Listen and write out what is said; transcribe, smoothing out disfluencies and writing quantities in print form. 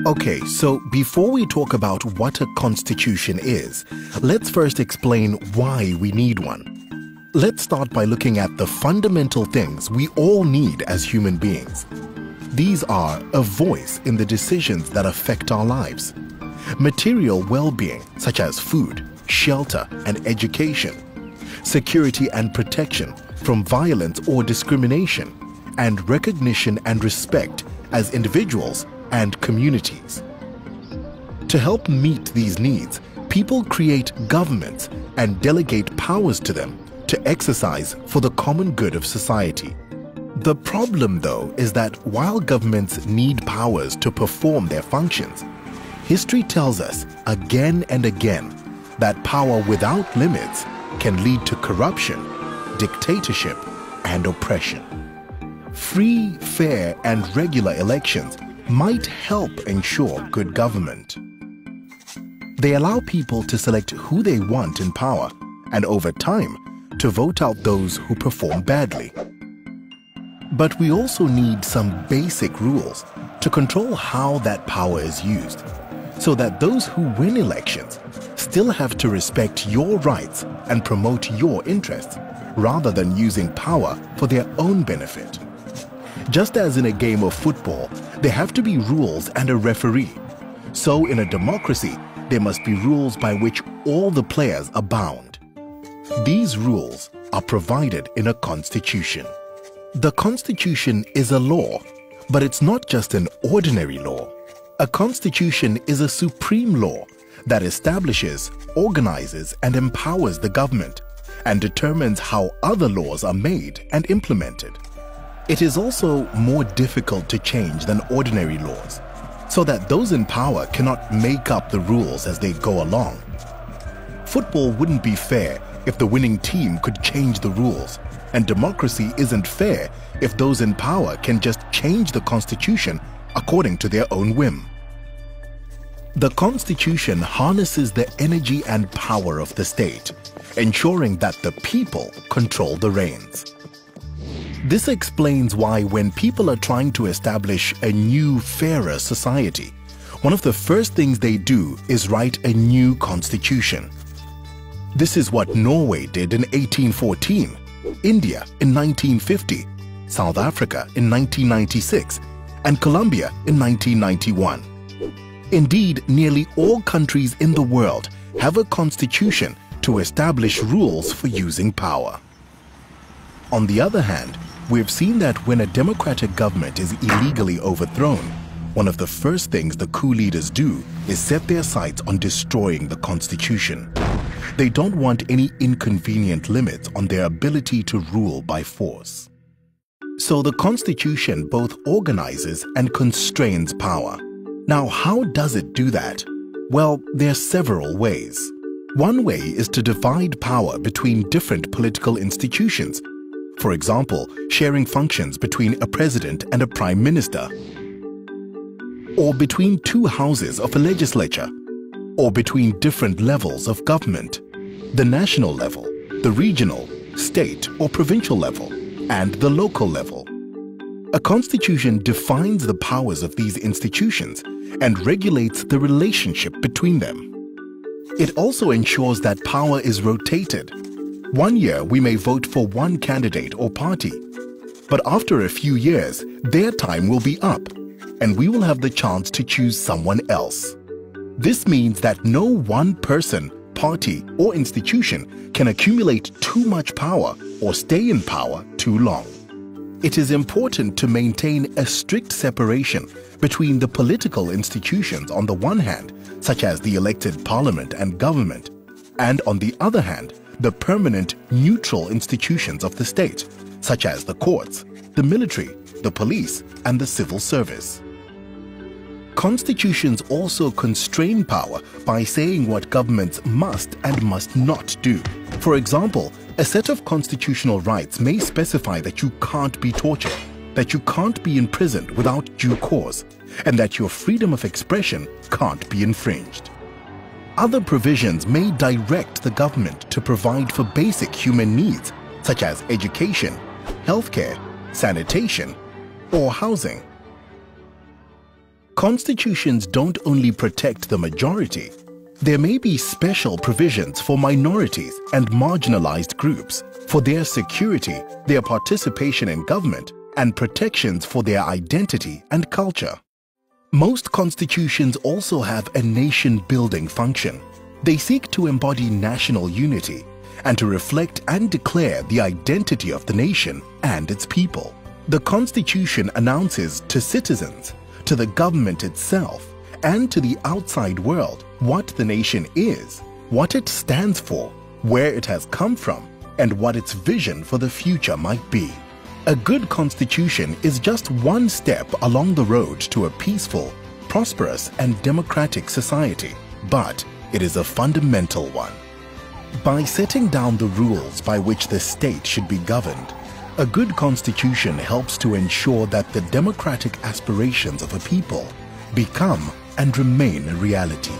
Okay, so before we talk about what a constitution is, let's first explain why we need one. Let's start by looking at the fundamental things we all need as human beings. These are a voice in the decisions that affect our lives, material well-being such as food, shelter, and education, security and protection from violence or discrimination, and recognition and respect as individuals and communities. To help meet these needs, people create governments and delegate powers to them to exercise for the common good of society. The problem, though, is that while governments need powers to perform their functions, history tells us again and again that power without limits can lead to corruption, dictatorship, and oppression. Free, fair, and regular elections might help ensure good government. They allow people to select who they want in power and, over time, to vote out those who perform badly. But we also need some basic rules to control how that power is used, so that those who win elections still have to respect your rights and promote your interests, rather than using power for their own benefit. Just as in a game of football, there have to be rules and a referee. So in a democracy, there must be rules by which all the players are bound. These rules are provided in a constitution. The constitution is a law, but it's not just an ordinary law. A constitution is a supreme law that establishes, organizes, and empowers the government, and determines how other laws are made and implemented. It is also more difficult to change than ordinary laws, so that those in power cannot make up the rules as they go along. Football wouldn't be fair if the winning team could change the rules, and democracy isn't fair if those in power can just change the constitution according to their own whim. The constitution harnesses the energy and power of the state, ensuring that the people control the reins. This explains why when people are trying to establish a new, fairer society, one of the first things they do is write a new constitution. This is what Norway did in 1814, India in 1950, South Africa in 1996, and Colombia in 1991. Indeed, nearly all countries in the world have a constitution to establish rules for using power. On the other hand, we've seen that when a democratic government is illegally overthrown, one of the first things the coup leaders do is set their sights on destroying the constitution. They don't want any inconvenient limits on their ability to rule by force. So the constitution both organizes and constrains power. Now, how does it do that? Well, there are several ways. One way is to divide power between different political institutions. For example, sharing functions between a president and a prime minister, or between two houses of a legislature, or between different levels of government, the national level, the regional, state or provincial level, and the local level. A constitution defines the powers of these institutions and regulates the relationship between them. It also ensures that power is rotated. One year we may vote for one candidate or party, but after a few years, their time will be up, and we will have the chance to choose someone else. This means that no one person, party, or institution can accumulate too much power or stay in power too long. It is important to maintain a strict separation between the political institutions on the one hand, such as the elected parliament and government, and on the other hand, the permanent neutral institutions of the state, such as the courts, the military, the police, and the civil service. Constitutions also constrain power by saying what governments must and must not do. For example, a set of constitutional rights may specify that you can't be tortured, that you can't be imprisoned without due cause, and that your freedom of expression can't be infringed. Other provisions may direct the government to provide for basic human needs, such as education, healthcare, sanitation, or housing. Constitutions don't only protect the majority. There may be special provisions for minorities and marginalized groups, for their security, their participation in government, and protections for their identity and culture. Most constitutions also have a nation-building function. They seek to embody national unity and to reflect and declare the identity of the nation and its people. The Constitution announces to citizens, to the government itself, and to the outside world what the nation is, what it stands for, where it has come from, and what its vision for the future might be. A good constitution is just one step along the road to a peaceful, prosperous, and democratic society, but it is a fundamental one. By setting down the rules by which the state should be governed, a good constitution helps to ensure that the democratic aspirations of a people become and remain a reality.